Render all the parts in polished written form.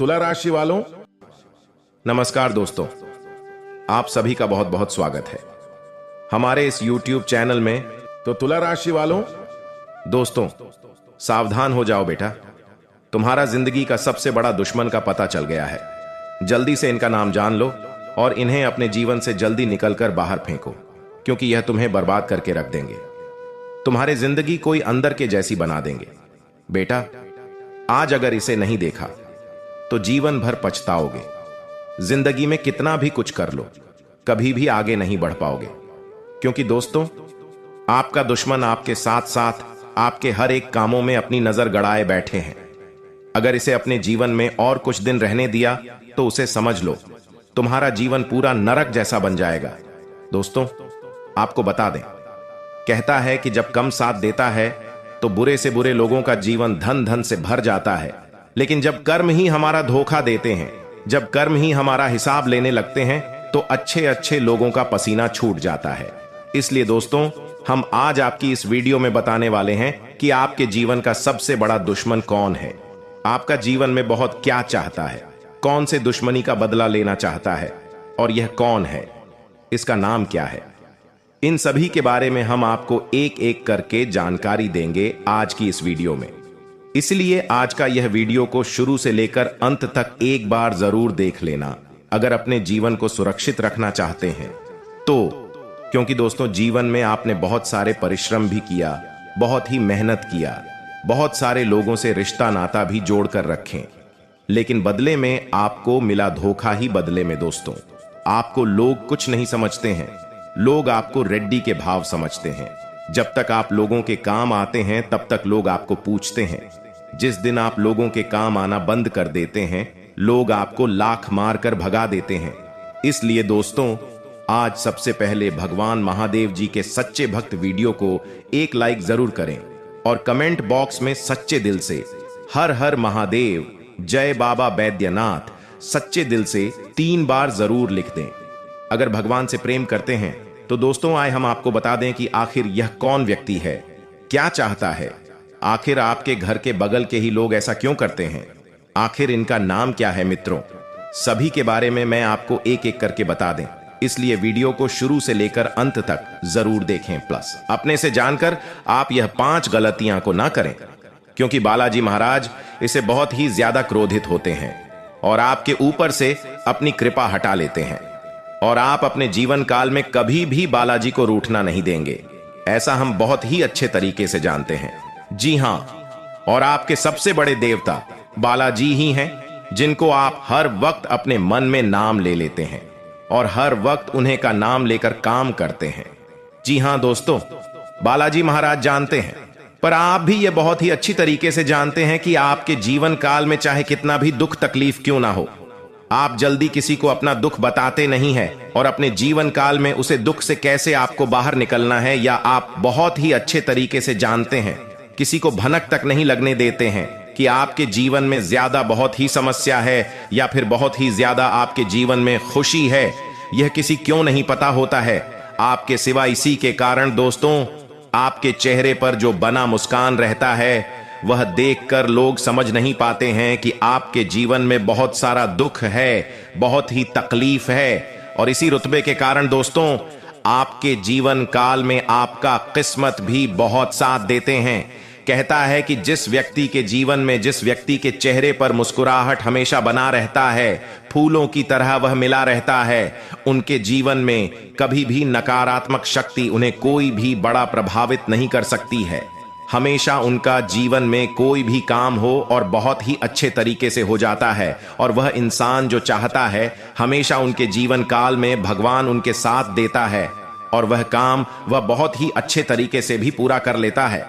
तुला राशि वालों, नमस्कार दोस्तों। आप सभी का बहुत बहुत स्वागत है हमारे इस YouTube चैनल में। तो तुला राशि वालों, दोस्तों सावधान हो जाओ बेटा, तुम्हारा जिंदगी का सबसे बड़ा दुश्मन का पता चल गया है। जल्दी से इनका नाम जान लो और इन्हें अपने जीवन से जल्दी निकलकर बाहर फेंको, क्योंकि यह तुम्हें बर्बाद करके रख देंगे। तुम्हारे जिंदगी कोई अंदर के जैसी बना देंगे। बेटा, आज अगर इसे नहीं देखा तो जीवन भर पछताओगे। जिंदगी में कितना भी कुछ कर लो, कभी भी आगे नहीं बढ़ पाओगे, क्योंकि दोस्तों आपका दुश्मन आपके साथ साथ आपके हर एक कामों में अपनी नजर गड़ाए बैठे हैं। अगर इसे अपने जीवन में और कुछ दिन रहने दिया तो उसे समझ लो तुम्हारा जीवन पूरा नरक जैसा बन जाएगा। दोस्तों आपको बता दें, कहता है कि जब कम साथ देता है तो बुरे से बुरे लोगों का जीवन धन धन से भर जाता है, लेकिन जब कर्म ही हमारा धोखा देते हैं, जब कर्म ही हमारा हिसाब लेने लगते हैं, तो अच्छे अच्छे लोगों का पसीना छूट जाता है। इसलिए दोस्तों हम आज आपकी इस वीडियो में बताने वाले हैं कि आपके जीवन का सबसे बड़ा दुश्मन कौन है, आपका जीवन में बहुत क्या चाहता है, कौन से दुश्मनी का बदला लेना चाहता है और यह कौन है, इसका नाम क्या है। इन सभी के बारे में हम आपको एक एक करके जानकारी देंगे आज की इस वीडियो में। इसलिए आज का यह वीडियो को शुरू से लेकर अंत तक एक बार जरूर देख लेना, अगर अपने जीवन को सुरक्षित रखना चाहते हैं तो। क्योंकि दोस्तों जीवन में आपने बहुत सारे परिश्रम भी किया, बहुत ही मेहनत किया, बहुत सारे लोगों से रिश्ता नाता भी जोड़कर रखें, लेकिन बदले में आपको मिला धोखा ही बदले में। दोस्तों आपको लोग कुछ नहीं समझते हैं, लोग आपको रेड्डी के भाव समझते हैं। जब तक आप लोगों के काम आते हैं तब तक लोग आपको पूछते हैं। जिस दिन आप लोगों के काम आना बंद कर देते हैं, लोग आपको लाख मार कर भगा देते हैं। इसलिए दोस्तों आज सबसे पहले भगवान महादेव जी के सच्चे भक्त वीडियो को एक लाइक जरूर करें और कमेंट बॉक्स में सच्चे दिल से हर हर महादेव, जय बाबा बैद्यनाथ सच्चे दिल से 3 बार जरूर लिख दें। अगर भगवान से प्रेम करते हैं तो दोस्तों आए हम आपको बता दें कि आखिर यह कौन व्यक्ति है, क्या चाहता है, आखिर आपके घर के बगल के ही लोग ऐसा क्यों करते हैं, आखिर इनका नाम क्या है। मित्रों सभी के बारे में मैं आपको एक एक करके बता दें, इसलिए वीडियो को शुरू से लेकर अंत तक जरूर देखें। प्लस अपने से जानकर आप यह 5 गलतियां को ना करें, क्योंकि बालाजी महाराज इसे बहुत ही ज्यादा क्रोधित होते हैं और आपके ऊपर से अपनी कृपा हटा लेते हैं, और आप अपने जीवन काल में कभी भी बालाजी को रूठना नहीं देंगे। ऐसा हम बहुत ही अच्छे तरीके से जानते हैं। जी हां, और आपके सबसे बड़े देवता बालाजी ही हैं, जिनको आप हर वक्त अपने मन में नाम ले लेते हैं और हर वक्त उन्हें का नाम लेकर काम करते हैं। जी हां दोस्तों, बालाजी महाराज जानते हैं, पर आप भी ये बहुत ही अच्छी तरीके से जानते हैं कि आपके जीवन काल में चाहे कितना भी दुख तकलीफ क्यों ना हो, आप जल्दी किसी को अपना दुख बताते नहीं है और अपने जीवन काल में उसे दुख से कैसे आपको बाहर निकलना है, या आप बहुत ही अच्छे तरीके से जानते हैं, किसी को भनक तक नहीं लगने देते हैं कि आपके जीवन में ज्यादा बहुत ही समस्या है या फिर बहुत ही ज्यादा आपके जीवन में खुशी है। यह किसी क्यों नहीं पता होता है आपके सिवा इसी के कारण दोस्तों आपके चेहरे पर जो बना मुस्कान रहता है, वह देखकर लोग समझ नहीं पाते हैं कि आपके जीवन में बहुत सारा दुख है, बहुत ही तकलीफ है। और इसी रुतबे के कारण दोस्तों आपके जीवन काल में आपका किस्मत भी बहुत साथ देते हैं। कहता है कि जिस व्यक्ति के जीवन में, जिस व्यक्ति के चेहरे पर मुस्कुराहट हमेशा बना रहता है, फूलों की तरह वह मिला रहता है, उनके जीवन में कभी भी नकारात्मक शक्ति उन्हें कोई भी बड़ा प्रभावित नहीं कर सकती है। हमेशा उनका जीवन में कोई भी काम हो और बहुत ही अच्छे तरीके से हो जाता है, और वह इंसान जो चाहता है हमेशा उनके जीवन काल में भगवान उनके साथ देता है, और वह काम वह बहुत ही अच्छे तरीके से भी पूरा कर लेता है।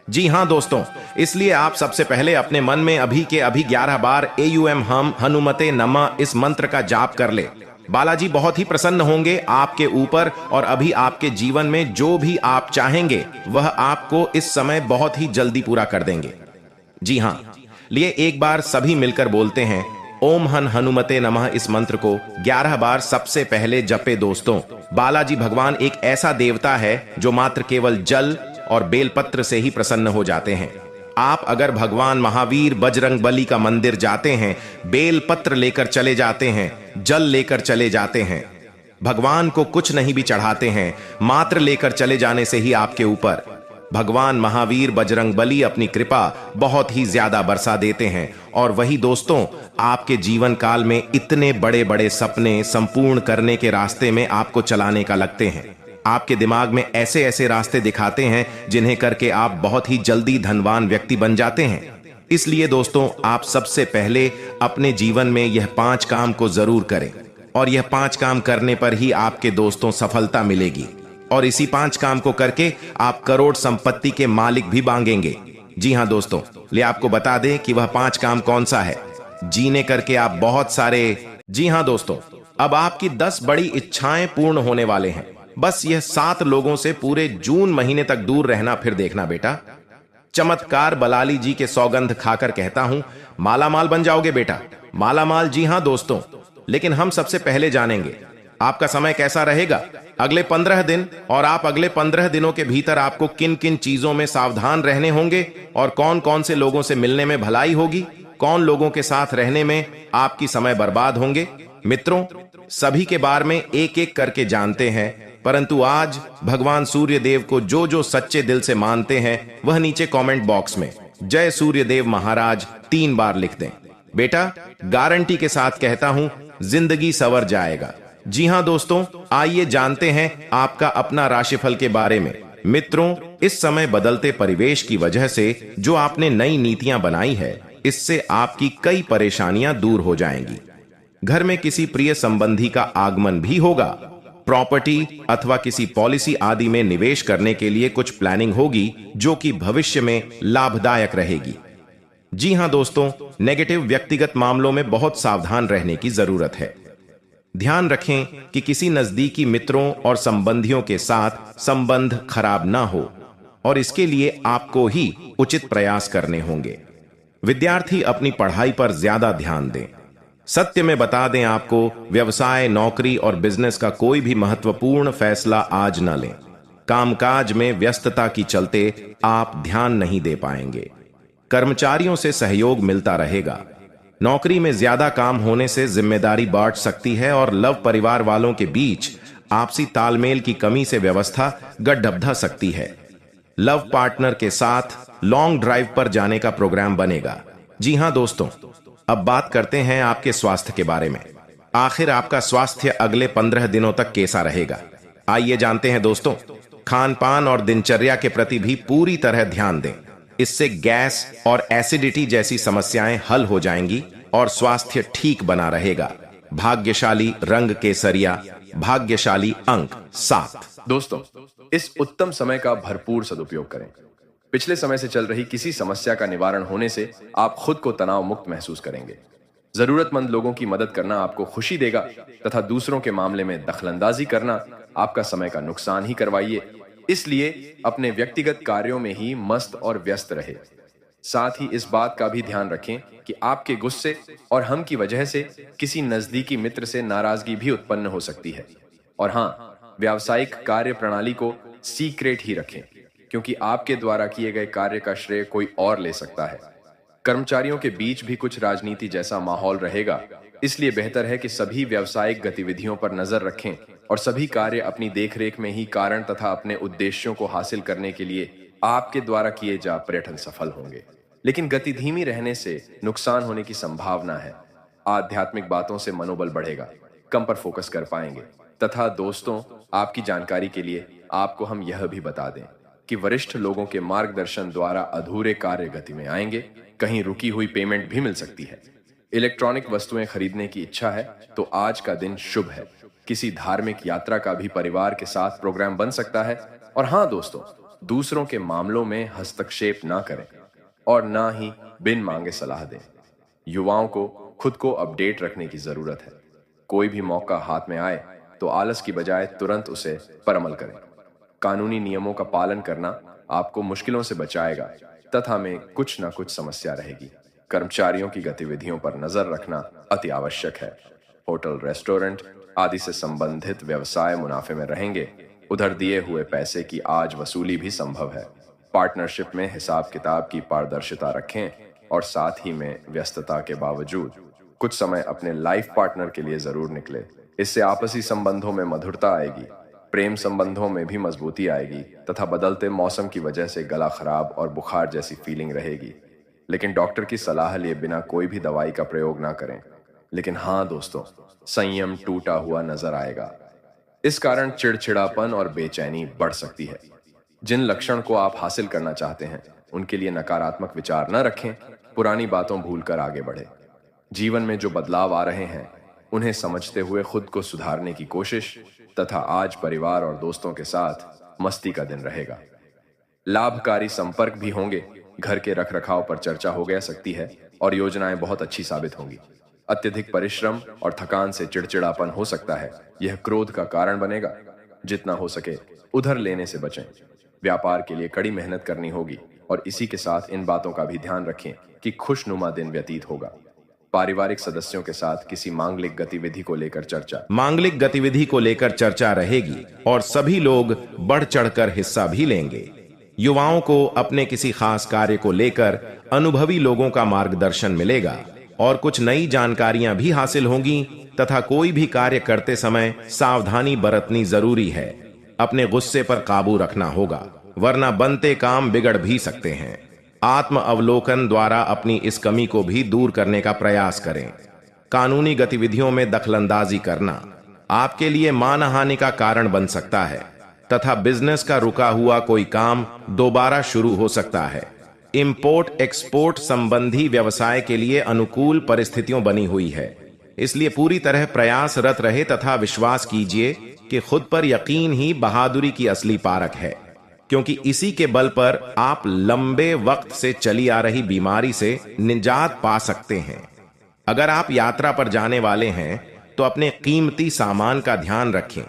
जी हां दोस्तों, इसलिए आप सबसे पहले अपने मन में अभी के अभी 11 बार एयूएम हम हनुमते नमः इस मंत्र का जाप कर ले। बालाजी बहुत ही प्रसन्न होंगे आपके ऊपर, और अभी आपके जीवन में जो भी आप चाहेंगे वह आपको इस समय बहुत ही जल्दी पूरा कर देंगे। जी हां, लिए एक बार सभी मिलकर बोलते हैं ओम हनुमते नमः इस मंत्र को 11 बार सबसे पहले जपे। दोस्तों बालाजी भगवान एक ऐसा देवता है जो मात्र केवल जल और बेलपत्र से ही प्रसन्न हो जाते हैं, आप अगर भगवान महावीर बजरंगबली का मंदिर जाते हैं, बेल पत्र लेकर चले जाते हैं, जल लेकर चले जाते हैं, भगवान को कुछ नहीं भी चढ़ाते हैं, मात्र लेकर चले जाने से ही आपके ऊपर भगवान महावीर बजरंगबली अपनी कृपा बहुत ही ज्यादा बरसा देते हैं। और वही दोस्तों, आपके जीवन काल में इतने बड़े बड़े सपने संपूर्ण करने के रास्ते में आपको चलाने का लगते हैं। आपके दिमाग में ऐसे ऐसे रास्ते दिखाते हैं जिन्हें करके आप बहुत ही जल्दी धनवान व्यक्ति बन जाते हैं। इसलिए दोस्तों, आप सबसे पहले अपने जीवन में यह 5 काम को जरूर करें, और यह 5 काम करने पर ही आपके दोस्तों सफलता मिलेगी। और इसी 5 काम को करके आप करोड़ संपत्ति के मालिक भी बांगेंगे। जी हां दोस्तों, ले आपको बता दें कि वह 5 काम कौन सा है, जीने करके आप बहुत सारे। जी हां दोस्तों, अब आपकी 10 बड़ी इच्छाएं पूर्ण होने वाले हैं। बस यह 7 लोगों से पूरे जून महीने तक दूर रहना, फिर देखना बेटा। चमत्कार बलाली जी के सौगंध खाकर कहता हूं, मालामाल बन जाओगे बेटा, मालामाल। जी हां दोस्तों, लेकिन हम सबसे पहले जानेंगे आपका समय कैसा रहेगा अगले 15 दिन, और आप अगले 15 दिनों के भीतर आपको किन किन चीजों में सावधान रहने होंगे, और कौन कौन से लोगों से मिलने में भलाई होगी, कौन लोगों के साथ रहने में आपकी समय बर्बाद होंगे। मित्रों, सभी के बारे में एक एक करके जानते हैं, परंतु आज भगवान सूर्य देव को जो जो सच्चे दिल से मानते हैं, वह नीचे कमेंट बॉक्स में जय सूर्य देव महाराज 3 बार लिख दें। बेटा, गारंटी के साथ कहता हूं, जिंदगी सवर जाएगा। जी हां दोस्तों, आइए जानते हैं आपका अपना राशिफल के बारे में। मित्रों, इस समय बदलते परिवेश की वजह से जो आपने नई नीतियां बनाई है, इससे आपकी कई परेशानियां दूर हो जाएंगी। घर में किसी प्रिय संबंधी का आगमन भी होगा। प्रॉपर्टी अथवा किसी पॉलिसी आदि में निवेश करने के लिए कुछ प्लानिंग होगी, जो कि भविष्य में लाभदायक रहेगी। जी हां दोस्तों, नेगेटिव व्यक्तिगत मामलों में बहुत सावधान रहने की जरूरत है। ध्यान रखें कि किसी नजदीकी मित्रों और संबंधियों के साथ संबंध खराब ना हो, और इसके लिए आपको ही उचित प्रयास करने होंगे। विद्यार्थी अपनी पढ़ाई पर ज्यादा ध्यान दें। सत्य में बता दें आपको, व्यवसाय, नौकरी और बिजनेस का कोई भी महत्वपूर्ण फैसला आज न लें। कामकाज में व्यस्तता की चलते आप ध्यान नहीं दे पाएंगे। कर्मचारियों से सहयोग मिलता रहेगा। नौकरी में ज्यादा काम होने से जिम्मेदारी बढ़ सकती है, और लव परिवार वालों के बीच आपसी तालमेल की कमी से व्यवस्था गड्ढा सकती है। लव पार्टनर के साथ लॉन्ग ड्राइव पर जाने का प्रोग्राम बनेगा। जी हां दोस्तों, अब बात करते हैं आपके स्वास्थ्य के बारे में। आखिर आपका स्वास्थ्य अगले 15 दिनों तक कैसा रहेगा, आइए जानते हैं दोस्तों। खान पान और दिनचर्या के प्रति भी पूरी तरह ध्यान दें। इससे गैस और एसिडिटी जैसी समस्याएं हल हो जाएंगी और स्वास्थ्य ठीक बना रहेगा। भाग्यशाली रंग केसरिया, भाग्यशाली अंक 7। दोस्तों, इस उत्तम समय का भरपूर सदुपयोग करें। पिछले समय से चल रही किसी समस्या का निवारण होने से आप खुद को तनाव मुक्त महसूस करेंगे। जरूरतमंद लोगों की मदद करना आपको खुशी देगा, तथा दूसरों के मामले में दखलंदाजी करना आपका समय का नुकसान ही करवाइए। इसलिए अपने व्यक्तिगत कार्यों में ही मस्त और व्यस्त रहे। साथ ही इस बात का भी ध्यान रखें कि आपके गुस्से और हम की वजह से किसी नजदीकी मित्र से नाराजगी भी उत्पन्न हो सकती है। और हाँ, व्यावसायिक कार्य प्रणाली को सीक्रेट ही रखें, क्योंकि आपके द्वारा किए गए कार्य का श्रेय कोई और ले सकता है। कर्मचारियों के बीच भी कुछ राजनीति जैसा माहौल रहेगा, इसलिए बेहतर है कि सभी व्यावसायिक गतिविधियों पर नजर रखें और सभी कार्य अपनी देखरेख में ही कारण तथा अपने उद्देश्यों को हासिल करने के लिए आपके द्वारा किए जा प्रयत्न सफल होंगे। लेकिन गति धीमी रहने से नुकसान होने की संभावना है। आध्यात्मिक बातों से मनोबल बढ़ेगा, कम पर फोकस कर पाएंगे। तथा दोस्तों, आपकी जानकारी के लिए आपको हम यह भी बता दें कि वरिष्ठ लोगों के मार्गदर्शन द्वारा अधूरे कार्य गति में आएंगे। कहीं रुकी हुई पेमेंट भी मिल सकती है। इलेक्ट्रॉनिक वस्तुएं खरीदने की इच्छा है तो आज का दिन शुभ है। किसी धार्मिक यात्रा का भी परिवार के साथ प्रोग्राम बन सकता है। और हाँ दोस्तों, दूसरों के मामलों में हस्तक्षेप ना करें और ना ही बिन मांगे सलाह दें। युवाओं को खुद को अपडेट रखने की जरूरत है। कोई भी मौका हाथ में आए तो आलस की बजाय तुरंत उसे पर अमल करें। कानूनी नियमों का पालन करना आपको मुश्किलों से बचाएगा, तथा में कुछ ना कुछ समस्या रहेगी। कर्मचारियों की गतिविधियों पर नजर रखना अति आवश्यक है। होटल, रेस्टोरेंट आदि से संबंधित व्यवसाय मुनाफे में रहेंगे। उधर दिए हुए पैसे की आज वसूली भी संभव है। पार्टनरशिप में हिसाब किताब की पारदर्शिता रखें और साथ ही में व्यस्तता के बावजूद कुछ समय अपने लाइफ पार्टनर के लिए जरूर निकले। इससे आपसी संबंधों में मधुरता आएगी, प्रेम संबंधों में भी मजबूती आएगी तथा बदलते मौसम की वजह से गला खराब और बुखार जैसी फीलिंग रहेगी। लेकिन डॉक्टर की सलाह लिए बिना कोई भी दवाई का प्रयोग ना करें। लेकिन हाँ दोस्तों, संयम टूटा हुआ नजर आएगा। इस कारण चिड़चिड़ापन और बेचैनी बढ़ सकती है। जिन लक्षण को आप हासिल करना चाहते हैं उनके लिए नकारात्मक विचार न रखें, पुरानी बातों भूलकर आगे बढ़े। जीवन में जो बदलाव आ रहे हैं उन्हें समझते हुए खुद को सुधारने की कोशिश तथा आज परिवार और दोस्तों के साथ मस्ती का दिन रहेगा। लाभकारी संपर्क भी होंगे, घर के रखरखाव पर चर्चा हो गया सकती है और योजनाएं बहुत अच्छी साबित होंगी। अत्यधिक परिश्रम और थकान से चिड़चिड़ापन हो सकता है, यह क्रोध का कारण बनेगा। जितना हो सके उधर लेने से बचें। व्यापार के लिए कड़ी मेहनत करनी होगी और इसी के साथ इन बातों का भी ध्यान रखें कि खुशनुमा दिन व्यतीत होगा। पारिवारिक सदस्यों के साथ किसी मांगलिक गतिविधि को लेकर चर्चा रहेगी और सभी लोग बढ़ चढ़कर हिस्सा भी लेंगे। युवाओं को अपने किसी खास कार्य को लेकर अनुभवी लोगों का मार्गदर्शन मिलेगा और कुछ नई जानकारियां भी हासिल होंगी तथा कोई भी कार्य करते समय सावधानी बरतनी जरूरी है। अपने गुस्से पर काबू रखना होगा, वरना बनते काम बिगड़ भी सकते हैं। आत्म अवलोकन द्वारा अपनी इस कमी को भी दूर करने का प्रयास करें। कानूनी गतिविधियों में दखलंदाजी करना आपके लिए मानहानि का कारण बन सकता है तथा बिजनेस का रुका हुआ कोई काम दोबारा शुरू हो सकता है। इंपोर्ट एक्सपोर्ट संबंधी व्यवसाय के लिए अनुकूल परिस्थितियों बनी हुई है, इसलिए पूरी तरह प्रयासरत रहे तथा विश्वास कीजिए कि खुद पर यकीन ही बहादुरी की असली पारक है, क्योंकि इसी के बल पर आप लंबे वक्त से चली आ रही बीमारी से निजात पा सकते हैं। अगर आप यात्रा पर जाने वाले हैं तो अपने कीमती सामान का ध्यान रखें,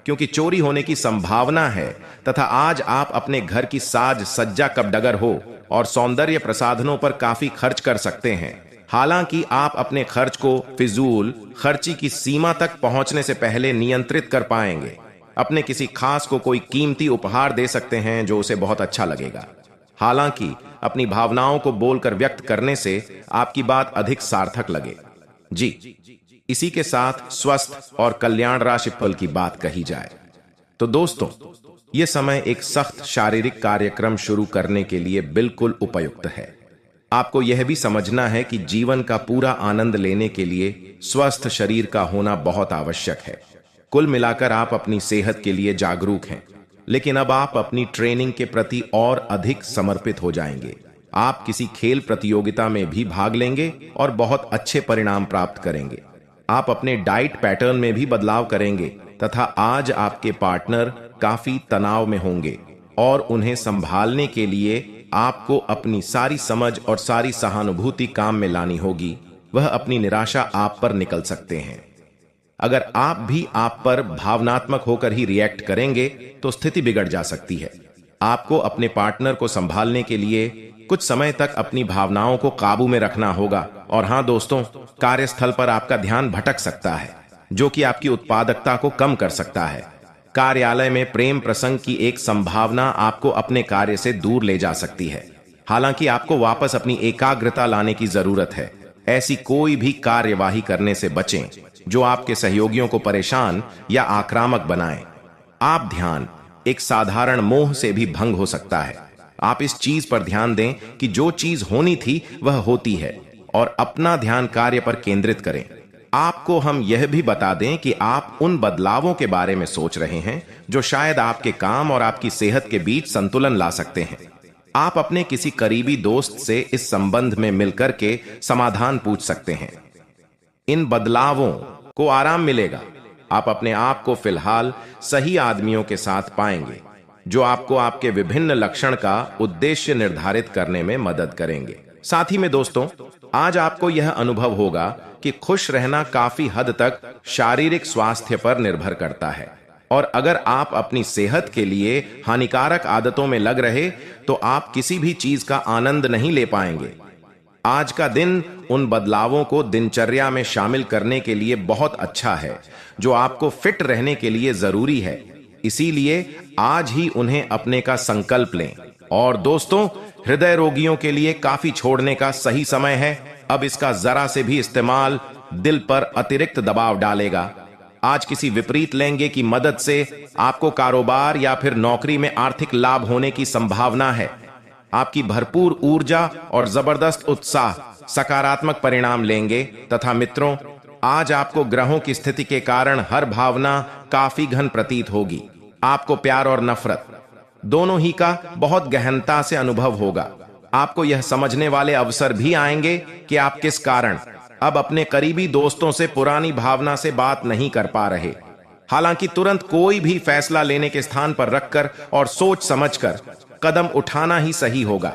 क्योंकि चोरी होने की संभावना है तथा आज आप अपने घर की साज सज्जा कबडगर हो और सौंदर्य प्रसाधनों पर काफी खर्च कर सकते हैं। हालांकि आप अपने खर्च को फिजूल खर्ची की सीमा तक पहुंचने से पहले नियंत्रित कर पाएंगे। अपने किसी खास को कोई कीमती उपहार दे सकते हैं जो उसे बहुत अच्छा लगेगा। हालांकि अपनी भावनाओं को बोलकर व्यक्त करने से आपकी बात अधिक सार्थक लगे। जी, इसी के साथ स्वस्थ और कल्याण राशि फल की बात कही जाए तो दोस्तों, यह समय एक सख्त शारीरिक कार्यक्रम शुरू करने के लिए बिल्कुल उपयुक्त है। आपको यह भी समझना है कि जीवन का पूरा आनंद लेने के लिए स्वस्थ शरीर का होना बहुत आवश्यक है। कुल मिलाकर आप अपनी सेहत के लिए जागरूक हैं, लेकिन अब आप अपनी ट्रेनिंग के प्रति और अधिक समर्पित हो जाएंगे। आप किसी खेल प्रतियोगिता में भी भाग लेंगे और बहुत अच्छे परिणाम प्राप्त करेंगे। आप अपने डाइट पैटर्न में भी बदलाव करेंगे तथा आज आपके पार्टनर काफी तनाव में होंगे और उन्हें संभालने के लिए आपको अपनी सारी समझ और सारी सहानुभूति काम में लानी होगी। वह अपनी निराशा आप पर निकल सकते हैं। अगर आप भी आप पर भावनात्मक होकर ही रिएक्ट करेंगे तो स्थिति बिगड़ जा सकती है। आपको अपने पार्टनर को संभालने के लिए कुछ समय तक अपनी भावनाओं को काबू में रखना होगा। और हां दोस्तों, कार्यस्थल पर आपका ध्यान भटक सकता है, जो कि आपकी उत्पादकता को कम कर सकता है। कार्यालय में प्रेम प्रसंग की एक संभावना आपको अपने कार्य से दूर ले जा सकती है। हालांकि आपको वापस अपनी एकाग्रता लाने की जरूरत है। ऐसी कोई भी कार्यवाही करने से बचें जो आपके सहयोगियों को परेशान या आक्रामक बनाए। आप ध्यान एक साधारण मोह से भी भंग हो सकता है। आप इस चीज पर ध्यान दें कि जो चीज होनी थी वह होती है और अपना ध्यान कार्य पर केंद्रित करें। आपको हम यह भी बता दें कि आप उन बदलावों के बारे में सोच रहे हैं जो शायद आपके काम और आपकी सेहत के बीच संतुलन ला सकते हैं। आप अपने किसी करीबी दोस्त से इस संबंध में मिलकर के समाधान पूछ सकते हैं। इन बदलावों को आराम मिलेगा। आप अपने आप को फिलहाल सही आदमियों के साथ पाएंगे जो आपको आपके विभिन्न लक्षण का उद्देश्य निर्धारित करने में मदद करेंगे। साथ ही में दोस्तों, आज आपको यह अनुभव होगा कि खुश रहना काफी हद तक शारीरिक स्वास्थ्य पर निर्भर करता है और अगर आप अपनी सेहत के लिए हानिकारक आदतों में लग रहे तो आप किसी भी चीज का आनंद नहीं ले पाएंगे। आज का दिन उन बदलावों को दिनचर्या में शामिल करने के लिए बहुत अच्छा है जो आपको फिट रहने के लिए जरूरी है। इसीलिए आज ही उन्हें अपने का संकल्प लें। और दोस्तों, हृदय रोगियों के लिए काफी छोड़ने का सही समय है। अब इसका जरा से भी इस्तेमाल दिल पर अतिरिक्त दबाव डालेगा। आज किसी विपरीत लहंगे की मदद से आपको कारोबार या फिर नौकरी में आर्थिक लाभ होने की संभावना है। आपकी भरपूर ऊर्जा और जबरदस्त उत्साह सकारात्मक परिणाम लेंगे। तथा मित्रों, आज आपको ग्रहों की स्थिति के कारण हर भावना काफी घन प्रतीत होगी। आपको प्यार और नफरत दोनों ही का बहुत गहनता से अनुभव होगा। आपको यह समझने वाले अवसर भी आएंगे कि आप किस कारण अब अपने करीबी दोस्तों से पुरानी भावना से बात नहीं कर पा रहे। हालांकि तुरंत कोई भी फैसला लेने के स्थान पर रखकर और सोच समझकर कदम उठाना ही सही होगा।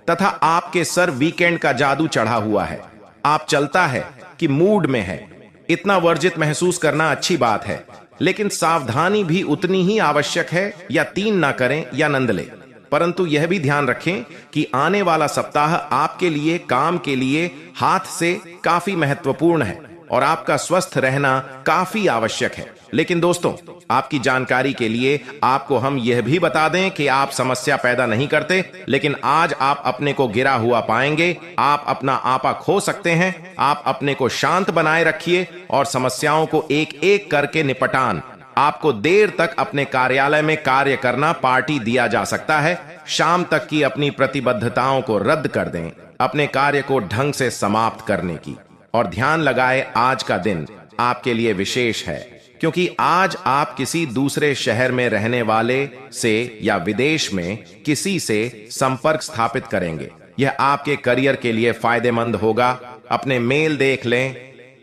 तथा आपके सर वीकेंड का जादू चढ़ा हुआ है। आप चलता है कि मूड में है। इतना वर्जित महसूस करना अच्छी बात है, लेकिन सावधानी भी उतनी ही आवश्यक है। या 3 ना करें या नंद ले। परंतु यह भी ध्यान रखें कि आने वाला सप्ताह आपके लिए काम के लिए हाथ से काफी महत्वपूर्ण है और आपका स्वस्थ रहना काफी आवश्यक है। लेकिन दोस्तों, आपकी जानकारी के लिए आपको हम यह भी बता दें कि आप समस्या पैदा नहीं करते, लेकिन आज आप अपने को गिरा हुआ पाएंगे। आप अपना आपा खो सकते हैं। आप अपने को शांत बनाए रखिए और समस्याओं को एक एक करके निपटान। आपको देर तक अपने कार्यालय में कार्य करना पार्टी दिया जा सकता है। शाम तक की अपनी प्रतिबद्धताओं को रद्द कर दें, अपने कार्य को ढंग से समाप्त करने की। और ध्यान लगाए, आज का दिन आपके लिए विशेष है, क्योंकि आज आप किसी दूसरे शहर में रहने वाले से या विदेश में किसी से संपर्क स्थापित करेंगे। यह आपके करियर के लिए फायदेमंद होगा। अपने मेल देख लें,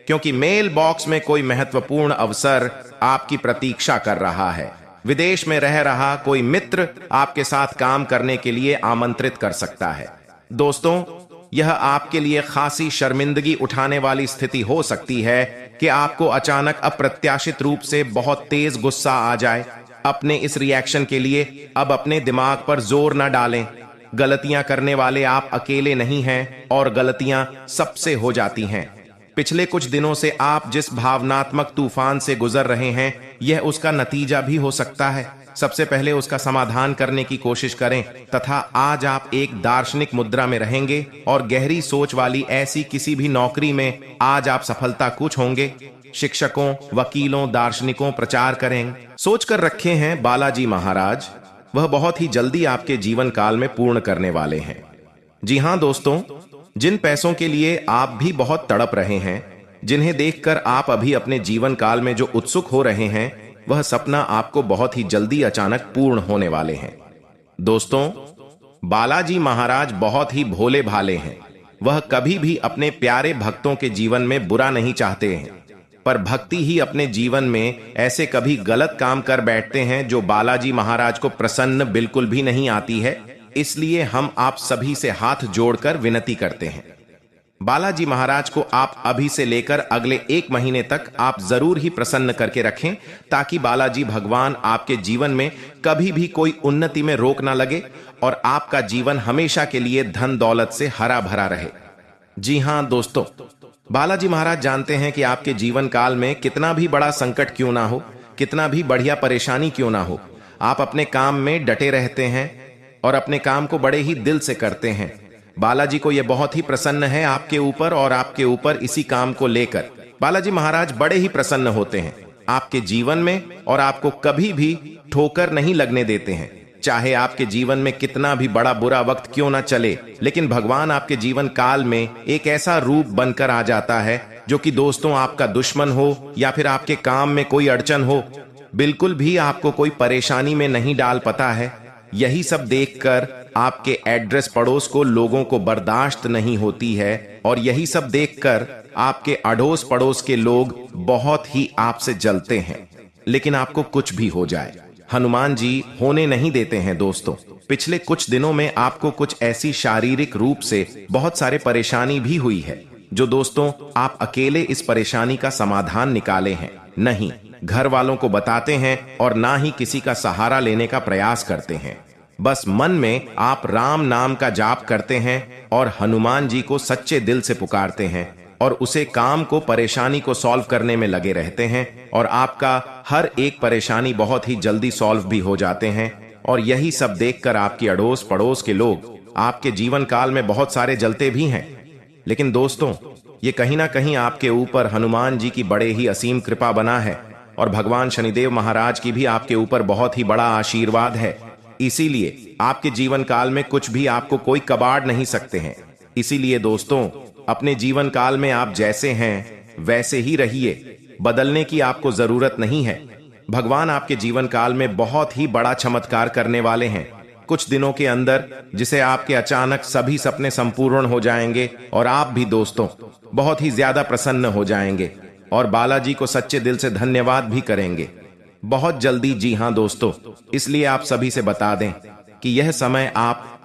क्योंकि मेल बॉक्स में कोई महत्वपूर्ण अवसर आपकी प्रतीक्षा कर रहा है। विदेश में रह रहा कोई मित्र आपके साथ काम करने के लिए आमंत्रित कर सकता है। दोस्तों, यह आपके लिए खासी शर्मिंदगी उठाने वाली स्थिति हो सकती है कि आपको अचानक अप्रत्याशित रूप से बहुत तेज गुस्सा आ जाए। अपने इस रिएक्शन के लिए अब अपने दिमाग पर जोर न डालें। गलतियां करने वाले आप अकेले नहीं हैं और गलतियां सबसे हो जाती हैं। पिछले कुछ दिनों से आप जिस भावनात्मक तूफान से गुजर रहे हैं, यह उसका नतीजा भी हो सकता है। सबसे पहले उसका समाधान करने की कोशिश करें। तथा आज आप एक दार्शनिक मुद्रा में रहेंगे और गहरी सोच वाली ऐसी किसी भी नौकरी में आज आप सफलता कुछ होंगे। शिक्षकों, वकीलों, दार्शनिकों प्रचार करें। सोच कर रखे हैं बालाजी महाराज, वह बहुत ही जल्दी आपके जीवन काल में पूर्ण करने वाले हैं। जी हां दोस्तों, जिन पैसों के लिए आप भी बहुत तड़प रहे हैं, जिन्हें देखकर आप अभी अपने जीवन काल में जो उत्सुक हो रहे हैं, वह सपना आपको बहुत ही जल्दी अचानक पूर्ण होने वाले हैं। दोस्तों, बालाजी महाराज बहुत ही भोले भाले हैं। वह कभी भी अपने प्यारे भक्तों के जीवन में बुरा नहीं चाहते हैं, पर भक्ति ही अपने जीवन में ऐसे कभी गलत काम कर बैठते हैं जो बालाजी महाराज को प्रसन्न बिल्कुल भी नहीं आती है। इसलिए हम आप सभी से हाथ जोड़कर विनती करते हैं, बालाजी महाराज को आप अभी से लेकर अगले 1 महीने तक आप जरूर ही प्रसन्न करके रखें, ताकि बालाजी भगवान आपके जीवन में कभी भी कोई उन्नति में रोक ना लगे और आपका जीवन हमेशा के लिए धन दौलत से हरा भरा रहे। जी हां दोस्तों, बालाजी महाराज जानते हैं कि आपके जीवन काल में कितना भी बड़ा संकट क्यों ना हो, कितना भी बढ़िया परेशानी क्यों ना हो, आप अपने काम में डटे रहते हैं और अपने काम को बड़े ही दिल से करते हैं। बालाजी को यह बहुत ही प्रसन्न है आपके ऊपर और आपके ऊपर इसी काम को लेकर बालाजी महाराज बड़े ही प्रसन्न होते हैं आपके जीवन में और आपको कभी भी ठोकर नहीं लगने देते हैं। चाहे आपके जीवन में कितना भी बड़ा बुरा वक्त क्यों ना चले, लेकिन भगवान आपके जीवन काल में एक ऐसा रूप बनकर आ जाता है जो कि दोस्तों आपका दुश्मन हो या फिर आपके काम में कोई अड़चन हो, बिल्कुल भी आपको कोई परेशानी में नहीं डाल पाता है। यही सब देखकर आपके एड्रेस पड़ोस को लोगों को बर्दाश्त नहीं होती है और यही सब देखकर आपके अड़ोस पड़ोस के लोग बहुत ही आपसे जलते हैं। लेकिन आपको कुछ भी हो जाए, हनुमान जी होने नहीं देते हैं। दोस्तों, पिछले कुछ दिनों में आपको कुछ ऐसी शारीरिक रूप से बहुत सारे परेशानी भी हुई है जो दोस्तों आप अकेले इस परेशानी का समाधान निकाले हैं नहीं, घर वालों को बताते हैं और ना ही किसी का सहारा लेने का प्रयास करते हैं। बस मन में आप राम नाम का जाप करते हैं और हनुमान जी को सच्चे दिल से पुकारते हैं और उसे काम को परेशानी को सॉल्व करने में लगे रहते हैं और आपका हर एक परेशानी बहुत ही जल्दी सॉल्व भी हो जाते हैं और यही सब देखकर आपकी अड़ोस पड़ोस के लोग आपके जीवन काल में बहुत सारे जलते भी हैं। लेकिन दोस्तों, ये कहीं ना कहीं आपके ऊपर हनुमान जी की बड़े ही असीम कृपा बना है और भगवान शनिदेव महाराज की भी आपके ऊपर बहुत ही बड़ा आशीर्वाद है। इसीलिए आपके जीवन काल में कुछ भी आपको कोई कबाड़ नहीं सकते हैं। इसीलिए दोस्तों, अपने जीवन काल में आप जैसे हैं वैसे ही रहिए, बदलने की आपको जरूरत नहीं है। भगवान आपके जीवन काल में बहुत ही बड़ा चमत्कार करने वाले हैं कुछ दिनों के अंदर, जिसे आपके अचानक सभी सपने संपूर्ण हो जाएंगे और आप भी दोस्तों बहुत ही ज्यादा प्रसन्न हो जाएंगे और बालाजी को सच्चे दिल से धन्यवाद भी करेंगे बहुत जल्दी। जी हां दोस्तों, इसलिए आप सभी से बता दें कि यह समय आप